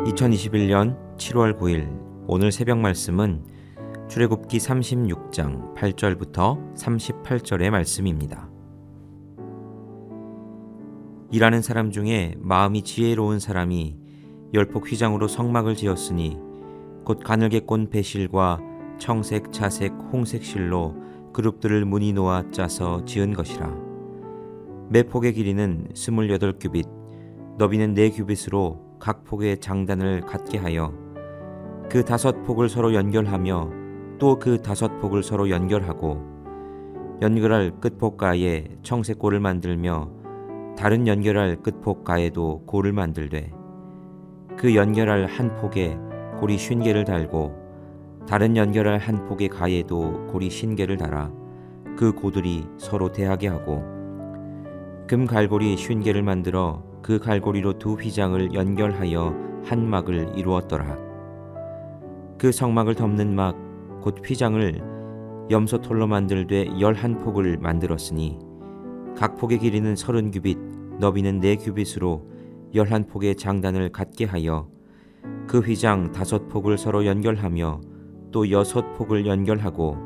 2021년 7월 9일 오늘 새벽 말씀은 출애굽기 36장 8절부터 38절의 말씀입니다. 일하는 사람 중에 마음이 지혜로운 사람이 열폭 휘장으로 성막을 지었으니 곧 가늘게 꼰 배실과 청색, 자색, 홍색 실로 그룹들을 무늬 놓아 짜서 지은 것이라. 매 폭의 길이는 28규빗, 너비는 4규빗으로 각 폭의 장단을 갖게 하여 그 5폭을 서로 연결하며 또 그 5폭을 서로 연결하고 연결할 끝폭가에 청색골을 만들며 다른 연결할 끝폭가에도 골을 만들되 그 연결할 한 폭에 고리 50개를 달고 다른 연결할 한 폭의 가에도 고리 50개를 달아 그 고들이 서로 대하게 하고 금 갈고리 50개를 만들어 그 갈고리로 두 휘장을 연결하여 한 막을 이루었더라. 그 성막을 덮는 막 곧 휘장을 염소털로 만들되 11폭을 만들었으니 각 폭의 길이는 30규빗, 너비는 4규빗으로 11폭의 장단을 갖게 하여 그 휘장 5폭을 서로 연결하며 또 6폭을 연결하고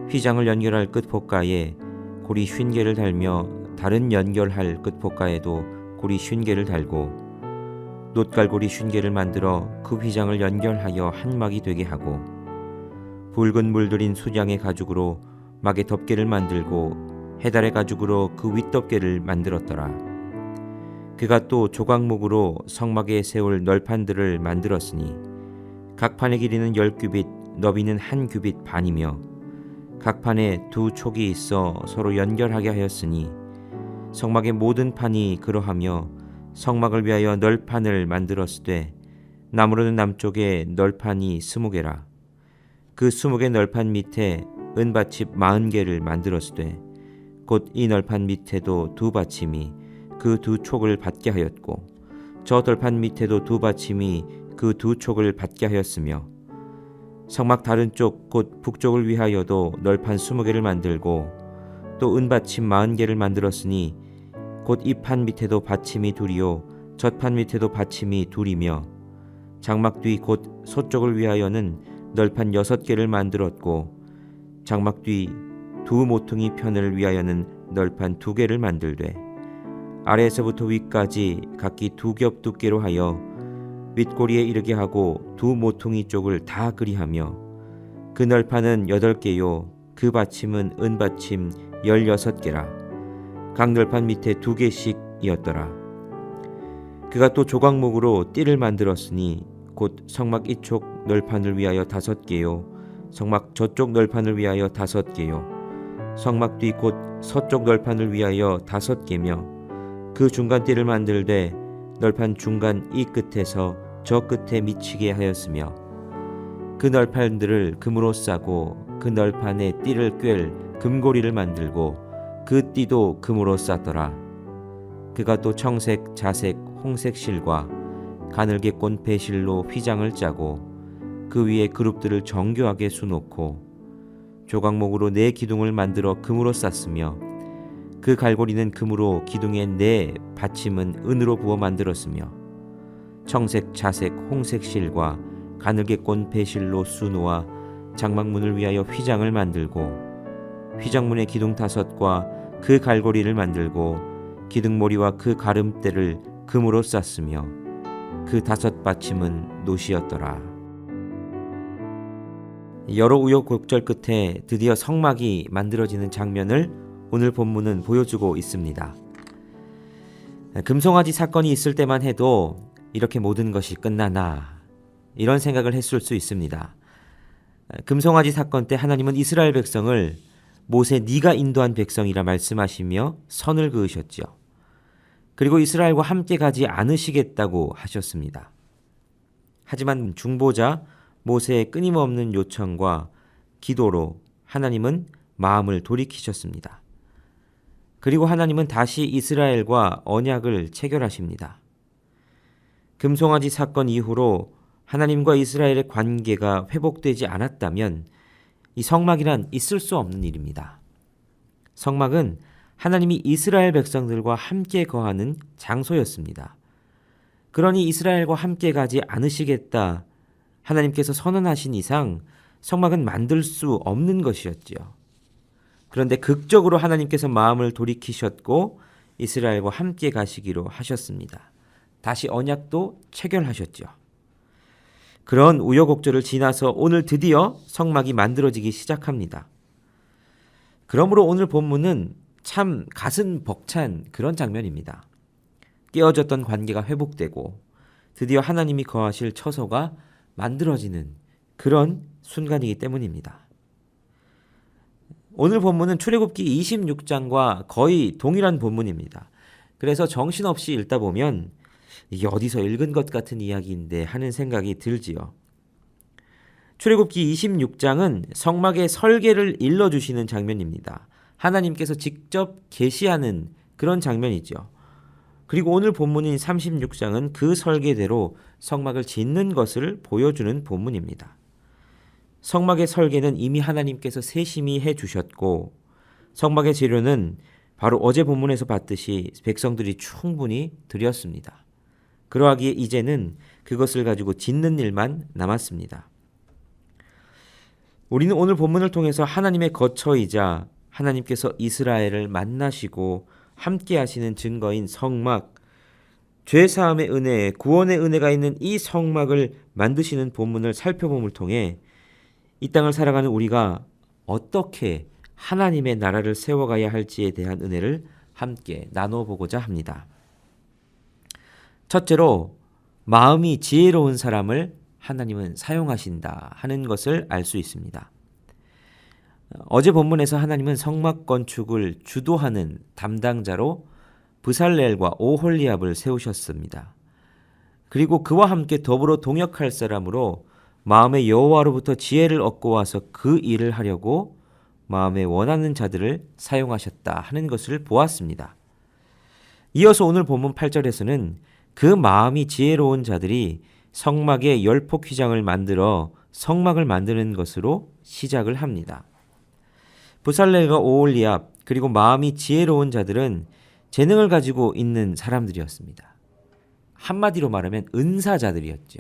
휘장을 연결할 끝폭가에 고리 50개를 달며 다른 연결할 끝폭가에도 고리 50개를 달고 놋갈고리 50개를 만들어 그 휘장을 연결하여 한 막이 되게 하고 붉은 물들인 수장의 가죽으로 막의 덮개를 만들고 해달의 가죽으로 그 윗덮개를 만들었더라. 그가 또 조각목으로 성막에 세울 널판들을 만들었으니 각 판의 길이는 10규빗, 너비는 1규빗 반이며 각 판에 두 촉이 있어 서로 연결하게 하였으니 성막의 모든 판이 그러하며 성막을 위하여 널판을 만들었으되 나무로는 남쪽에 널판이 20개라. 그 20개 널판 밑에 은받침 40개를 만들었으되 곧 이 널판 밑에도 두 받침이 그 두 촉을 받게 하였고 저 널판 밑에도 두 받침이 그 두 촉을 받게 하였으며 성막 다른 쪽 곧 북쪽을 위하여도 널판 20개를 만들고 또 은받침 40개를 만들었으니 곧 이 판 밑에도 받침이 둘이요 젖판 밑에도 받침이 둘이며 장막 뒤 곧 서쪽을 위하여는 널판 6개를 만들었고 장막 뒤 두 모퉁이 편을 위하여는 널판 2개를 만들되 아래에서부터 위까지 각기 2겹 두께로 하여 윗꼬리에 이르게 하고 두 모퉁이 쪽을 다 그리하며 그 널판은 8개요 그 받침은 은받침 16개라. 각 널판 밑에 2개씩이었더라. 그가 또 조각목으로 띠를 만들었으니 곧 성막 이쪽 널판을 위하여 5개요 성막 저쪽 널판을 위하여 5개요 성막 뒤 곧 서쪽 널판을 위하여 5개며 그 중간 띠를 만들되 널판 중간 이 끝에서 저 끝에 미치게 하였으며 그 널판들을 금으로 싸고 그 널판에 띠를 꿰 금고리를 만들고 그 띠도 금으로 쌌더라. 그가 또 청색, 자색, 홍색 실과 가늘게 꼰 배실로 휘장을 짜고 그 위에 그룹들을 정교하게 수놓고 조각목으로 4기둥을 만들어 금으로 쌌으며 그 갈고리는 금으로 기둥의 4 받침은 은으로 부어 만들었으며 청색, 자색, 홍색 실과 가늘게 꼰 배실로 수놓아 장막문을 위하여 휘장을 만들고 휘장문의 기둥 5과 그 갈고리를 만들고 기둥머리와 그 가름대를 금으로 쌌으며 그 5 받침은 놋이었더라. 여러 우여곡절 끝에 드디어 성막이 만들어지는 장면을 오늘 본문은 보여주고 있습니다. 금송아지 사건이 있을 때만 해도 이렇게 모든 것이 끝나나 이런 생각을 했을 수 있습니다. 금송아지 사건 때 하나님은 이스라엘 백성을 모세 네가 인도한 백성이라 말씀하시며 선을 그으셨죠. 그리고 이스라엘과 함께 가지 않으시겠다고 하셨습니다. 하지만 중보자 모세의 끊임없는 요청과 기도로 하나님은 마음을 돌이키셨습니다. 그리고 하나님은 다시 이스라엘과 언약을 체결하십니다. 금송아지 사건 이후로 하나님과 이스라엘의 관계가 회복되지 않았다면 이 성막이란 있을 수 없는 일입니다. 성막은 하나님이 이스라엘 백성들과 함께 거하는 장소였습니다. 그러니 이스라엘과 함께 가지 않으시겠다 하나님께서 선언하신 이상 성막은 만들 수 없는 것이었지요. 그런데 극적으로 하나님께서 마음을 돌이키셨고 이스라엘과 함께 가시기로 하셨습니다. 다시 언약도 체결하셨죠. 그런 우여곡절을 지나서 오늘 드디어 성막이 만들어지기 시작합니다. 그러므로 오늘 본문은 참 가슴 벅찬 그런 장면입니다. 깨어졌던 관계가 회복되고 드디어 하나님이 거하실 처소가 만들어지는 그런 순간이기 때문입니다. 오늘 본문은 출애굽기 26장과 거의 동일한 본문입니다. 그래서 정신없이 읽다 보면 이게 어디서 읽은 것 같은 이야기인데 하는 생각이 들지요. 출애굽기 26장은 성막의 설계를 일러주시는 장면입니다. 하나님께서 직접 계시하는 그런 장면이죠. 그리고 오늘 본문인 36장은 그 설계대로 성막을 짓는 것을 보여주는 본문입니다. 성막의 설계는 이미 하나님께서 세심히 해주셨고 성막의 재료는 바로 어제 본문에서 봤듯이 백성들이 충분히 드렸습니다. 그러하기에 이제는 그것을 가지고 짓는 일만 남았습니다. 우리는 오늘 본문을 통해서 하나님의 거처이자 하나님께서 이스라엘을 만나시고 함께 하시는 증거인 성막, 죄사함의 은혜, 구원의 은혜가 있는 이 성막을 만드시는 본문을 살펴봄을 통해 이 땅을 살아가는 우리가 어떻게 하나님의 나라를 세워가야 할지에 대한 은혜를 함께 나눠보고자 합니다. 첫째로 마음이 지혜로운 사람을 하나님은 사용하신다 하는 것을 알 수 있습니다. 어제 본문에서 하나님은 성막 건축을 주도하는 담당자로 브살렐과 오홀리압을 세우셨습니다. 그리고 그와 함께 더불어 동역할 사람으로 마음의 여호와로부터 지혜를 얻고 와서 그 일을 하려고 마음에 원하는 자들을 사용하셨다 하는 것을 보았습니다. 이어서 오늘 본문 8절에서는 그 마음이 지혜로운 자들이 성막의 열폭 휘장을 만들어 성막을 만드는 것으로 시작을 합니다. 브살렐과 오홀리압 그리고 마음이 지혜로운 자들은 재능을 가지고 있는 사람들이었습니다. 한마디로 말하면 은사자들이었죠.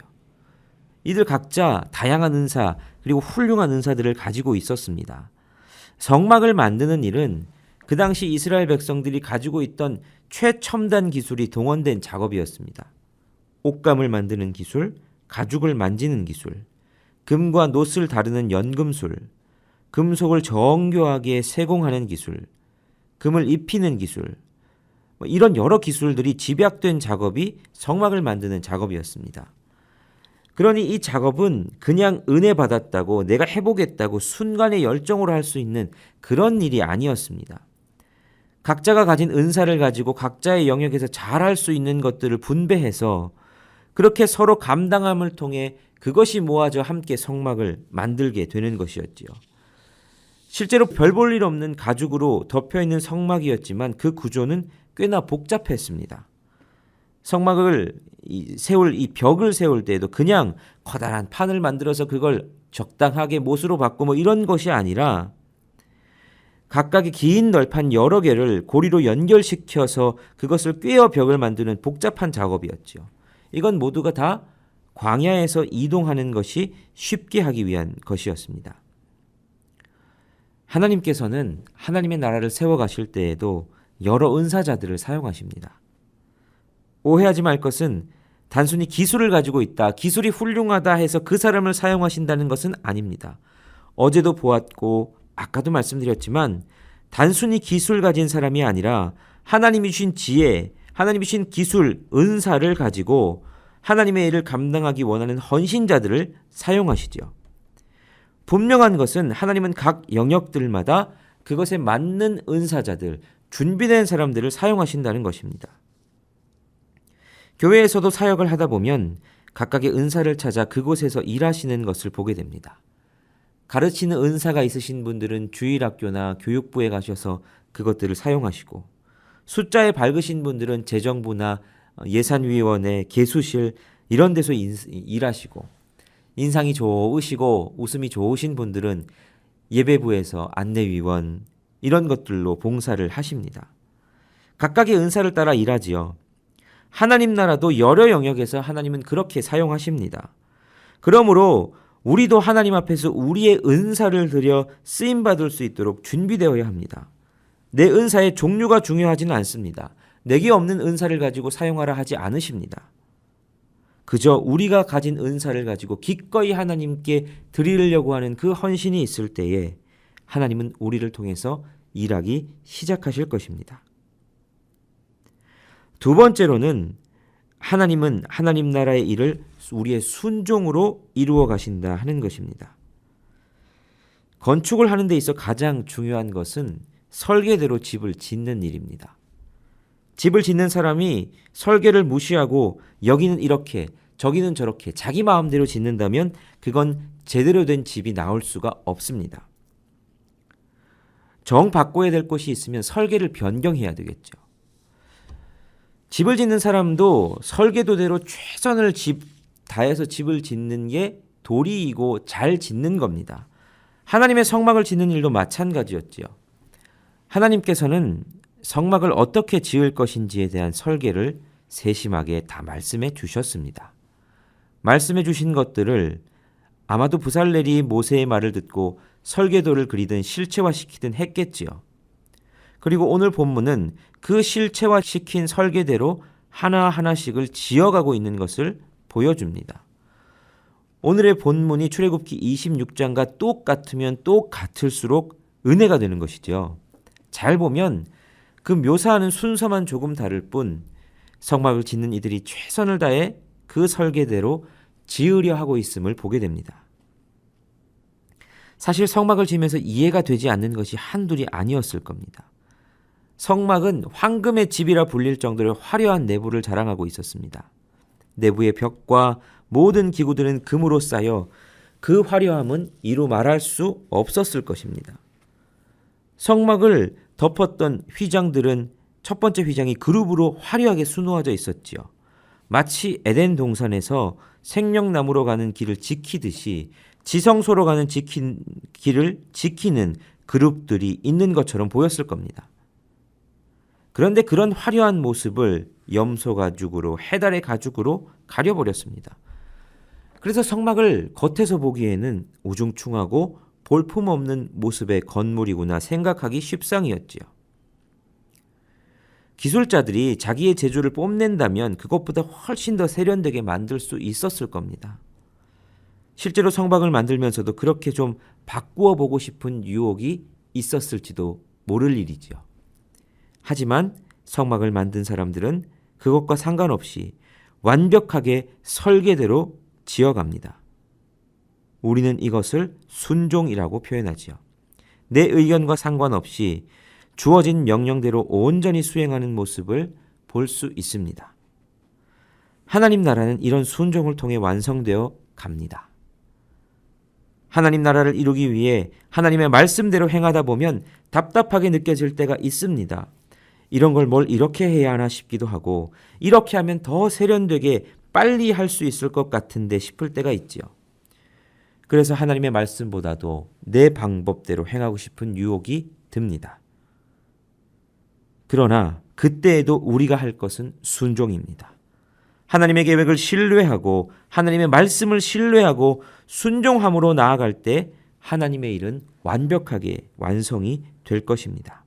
이들 각자 다양한 은사 그리고 훌륭한 은사들을 가지고 있었습니다. 성막을 만드는 일은 그 당시 이스라엘 백성들이 가지고 있던 최첨단 기술이 동원된 작업이었습니다. 옷감을 만드는 기술, 가죽을 만지는 기술, 금과 놋을 다루는 연금술, 금속을 정교하게 세공하는 기술, 금을 입히는 기술, 이런 여러 기술들이 집약된 작업이 성막을 만드는 작업이었습니다. 그러니 이 작업은 그냥 은혜 받았다고 내가 해보겠다고 순간의 열정으로 할 수 있는 그런 일이 아니었습니다. 각자가 가진 은사를 가지고 각자의 영역에서 잘할 수 있는 것들을 분배해서 그렇게 서로 감당함을 통해 그것이 모아져 함께 성막을 만들게 되는 것이었지요. 실제로 별 볼 일 없는 가죽으로 덮여있는 성막이었지만 그 구조는 꽤나 복잡했습니다. 성막을 세울 이 벽을 세울 때에도 그냥 커다란 판을 만들어서 그걸 적당하게 못으로 받고 이런 것이 아니라 각각의 긴 널판 여러 개를 고리로 연결시켜서 그것을 꿰어 벽을 만드는 복잡한 작업이었죠. 이건 모두가 다 광야에서 이동하는 것이 쉽게 하기 위한 것이었습니다. 하나님께서는 하나님의 나라를 세워가실 때에도 여러 은사자들을 사용하십니다. 오해하지 말 것은 단순히 기술을 가지고 있다, 기술이 훌륭하다 해서 그 사람을 사용하신다는 것은 아닙니다. 어제도 보았고 아까도 말씀드렸지만 단순히 기술 가진 사람이 아니라 하나님이 주신 지혜, 하나님이 주신 기술, 은사를 가지고 하나님의 일을 감당하기 원하는 헌신자들을 사용하시죠. 분명한 것은 하나님은 각 영역들마다 그것에 맞는 은사자들, 준비된 사람들을 사용하신다는 것입니다. 교회에서도 사역을 하다 보면 각각의 은사를 찾아 그곳에서 일하시는 것을 보게 됩니다. 가르치는 은사가 있으신 분들은 주일학교나 교육부에 가셔서 그것들을 사용하시고, 숫자에 밝으신 분들은 재정부나 예산위원회, 개수실 이런 데서 일하시고, 인상이 좋으시고 웃음이 좋으신 분들은 예배부에서 안내위원 이런 것들로 봉사를 하십니다. 각각의 은사를 따라 일하지요. 하나님 나라도 여러 영역에서 하나님은 그렇게 사용하십니다. 그러므로 우리도 하나님 앞에서 우리의 은사를 들여 쓰임받을 수 있도록 준비되어야 합니다. 내 은사의 종류가 중요하지는 않습니다. 내게 없는 은사를 가지고 사용하라 하지 않으십니다. 그저 우리가 가진 은사를 가지고 기꺼이 하나님께 드리려고 하는 그 헌신이 있을 때에 하나님은 우리를 통해서 일하기 시작하실 것입니다. 두 번째로는 하나님은 하나님 나라의 일을 우리의 순종으로 이루어 가신다 하는 것입니다. 건축을 하는 데 있어 가장 중요한 것은 설계대로 집을 짓는 일입니다. 집을 짓는 사람이 설계를 무시하고 여기는 이렇게 저기는 저렇게 자기 마음대로 짓는다면 그건 제대로 된 집이 나올 수가 없습니다. 정 바꿔야 될 곳이 있으면 설계를 변경해야 되겠죠. 집을 짓는 사람도 설계도대로 최선을 다해서 집을 짓는 게 도리이고 잘 짓는 겁니다. 하나님의 성막을 짓는 일도 마찬가지였지요. 하나님께서는 성막을 어떻게 지을 것인지에 대한 설계를 세심하게 다 말씀해 주셨습니다. 말씀해 주신 것들을 아마도 부살렐이 모세의 말을 듣고 설계도를 그리든 실체화시키든 했겠지요. 그리고 오늘 본문은 그 실체화시킨 설계대로 하나하나씩을 지어가고 있는 것을 보여줍니다. 오늘의 본문이 출애굽기 26장과 똑같으면 똑같을수록 은혜가 되는 것이죠. 잘 보면 그 묘사하는 순서만 조금 다를 뿐 성막을 짓는 이들이 최선을 다해 그 설계대로 지으려 하고 있음을 보게 됩니다. 사실 성막을 지으면서 이해가 되지 않는 것이 한둘이 아니었을 겁니다. 성막은 황금의 집이라 불릴 정도로 화려한 내부를 자랑하고 있었습니다. 내부의 벽과 모든 기구들은 금으로 쌓여 그 화려함은 이루 말할 수 없었을 것입니다. 성막을 덮었던 휘장들은 첫 번째 휘장이 그룹으로 화려하게 수놓아져 있었지요. 마치 에덴 동산에서 생명나무로 가는 길을 지키듯이 지성소로 가는 길을 지키는 그룹들이 있는 것처럼 보였을 겁니다. 그런데 그런 화려한 모습을 염소 가죽으로 해달의 가죽으로 가려버렸습니다. 그래서 성막을 겉에서 보기에는 우중충하고 볼품없는 모습의 건물이구나 생각하기 쉽상이었지요. 기술자들이 자기의 재주를 뽐낸다면 그것보다 훨씬 더 세련되게 만들 수 있었을 겁니다. 실제로 성막을 만들면서도 그렇게 좀 바꾸어 보고 싶은 유혹이 있었을지도 모를 일이지요. 하지만 성막을 만든 사람들은 그것과 상관없이 완벽하게 설계대로 지어갑니다. 우리는 이것을 순종이라고 표현하지요. 내 의견과 상관없이 주어진 명령대로 온전히 수행하는 모습을 볼 수 있습니다. 하나님 나라는 이런 순종을 통해 완성되어 갑니다. 하나님 나라를 이루기 위해 하나님의 말씀대로 행하다 보면 답답하게 느껴질 때가 있습니다. 이런 걸 뭘 이렇게 해야 하나 싶기도 하고 이렇게 하면 더 세련되게 빨리 할 수 있을 것 같은데 싶을 때가 있지요. 그래서 하나님의 말씀보다도 내 방법대로 행하고 싶은 유혹이 듭니다. 그러나 그때에도 우리가 할 것은 순종입니다. 하나님의 계획을 신뢰하고 하나님의 말씀을 신뢰하고 순종함으로 나아갈 때 하나님의 일은 완벽하게 완성이 될 것입니다.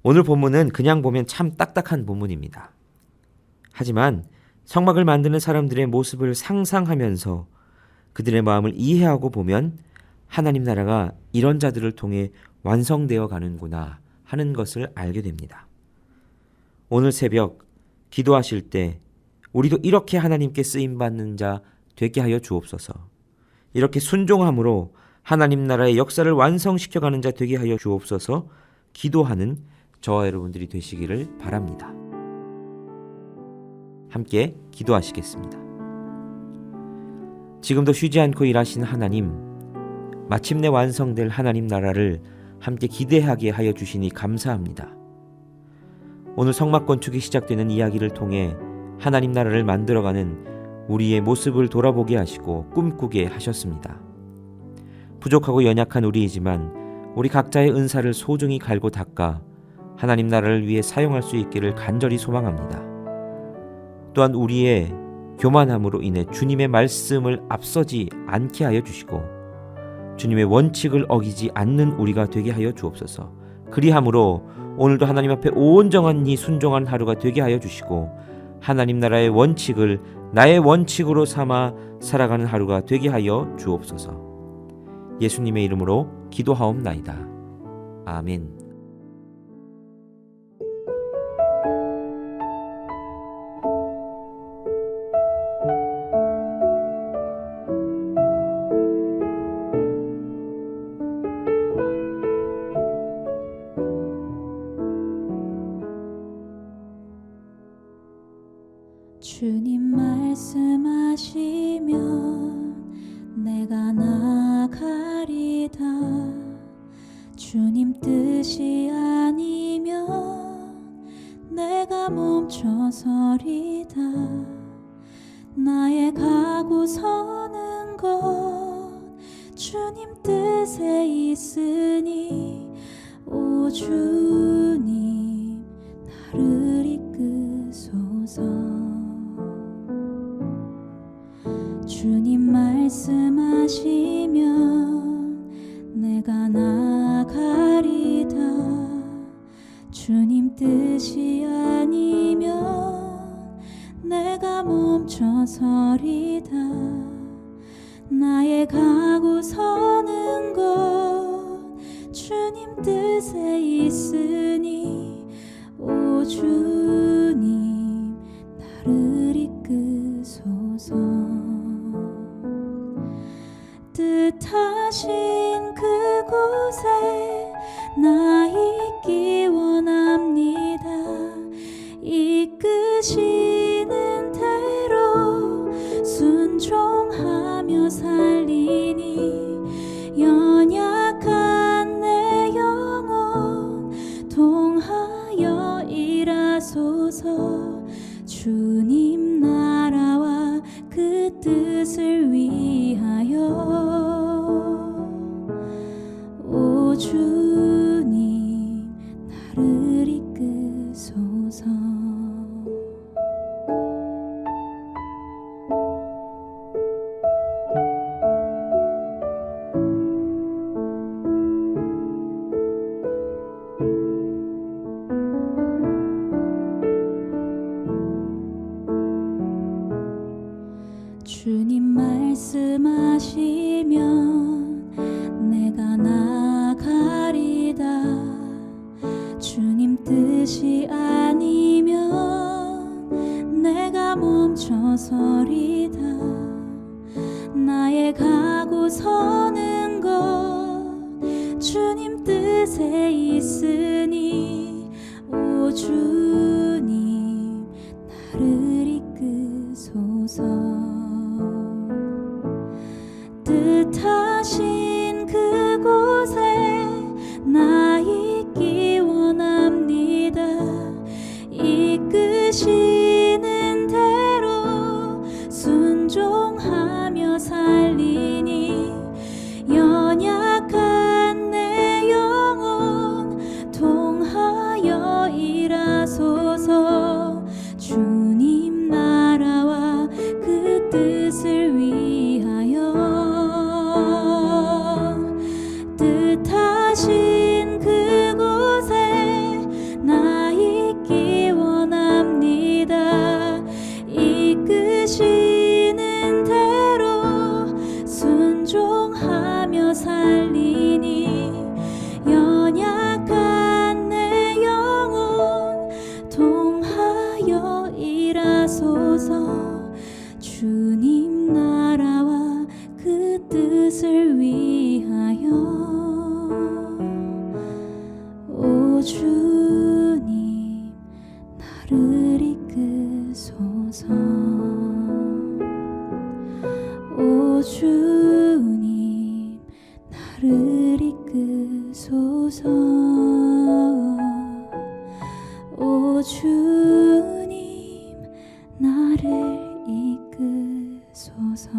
오늘 본문은 그냥 보면 참 딱딱한 본문입니다. 하지만 성막을 만드는 사람들의 모습을 상상하면서 그들의 마음을 이해하고 보면 하나님 나라가 이런 자들을 통해 완성되어 가는구나 하는 것을 알게 됩니다. 오늘 새벽 기도하실 때 우리도 이렇게 하나님께 쓰임받는 자 되게 하여 주옵소서. 이렇게 순종함으로 하나님 나라의 역사를 완성시켜가는 자 되게 하여 주옵소서. 기도하는 저와 여러분들이 되시기를 바랍니다. 함께 기도하시겠습니다. 지금도 쉬지 않고 일하신 하나님, 마침내 완성될 하나님 나라를 함께 기대하게 하여 주시니 감사합니다. 오늘 성막 건축이 시작되는 이야기를 통해 하나님 나라를 만들어가는 우리의 모습을 돌아보게 하시고 꿈꾸게 하셨습니다. 부족하고 연약한 우리이지만 우리 각자의 은사를 소중히 갈고 닦아 하나님 나라를 위해 사용할 수 있기를 간절히 소망합니다. 또한 우리의 교만함으로 인해 주님의 말씀을 앞서지 않게 하여 주시고 주님의 원칙을 어기지 않는 우리가 되게 하여 주옵소서. 그리함으로 오늘도 하나님 앞에 온전히 순종한 하루가 되게 하여 주시고 하나님 나라의 원칙을 나의 원칙으로 삼아 살아가는 하루가 되게 하여 주옵소서. 예수님의 이름으로 기도하옵나이다. 아멘. 주님 말씀하시면 내가 나가리다. 주님 뜻이 아니면 내가 멈춰서리다. 나의 가고 서는 것 주님 뜻에 있으니 오 주님 나를 이끄소서. 주님 말씀하시면 내가 나가리다. 주님 뜻이 아니면 내가 멈춰서리다. 나의 가고 서는 것 주님 뜻에 있으니 오 주님 나를 이끄소서. 뜻하신 그곳에 나 있기 원합니다. 이끄시는 대로 순종하며 살리니 연약한 내 영혼 통하여 일하소서. 주님 나라와 그 뜻을 위하여 오 주님 나를 이끄소서. 주님 말씀하시면 내가 나가리다. 주님 뜻이 아니면 내가 멈춰서리다. 나의 가고 서는 것 주님 뜻에 있으니 오 주님 나를 이끄소서. 뜻하신 그곳에 나 있기 원합니다. 이끄시는 대로 순종하며 살리니 연약한 내 영혼 통하여 일하소서. 주님 나라와 그 뜻을 위하여 뜻하신 그곳에 나 있기 원합니다. 이끄시는 대로 순종하며 살리니 연약한 내 영혼 통하여 일하소서. 주님 나라와 그 뜻을 위하여 오 주님 나를 이끄소서. 오 주님 나를 이끄소서. 오 주님 나를 이끄소서.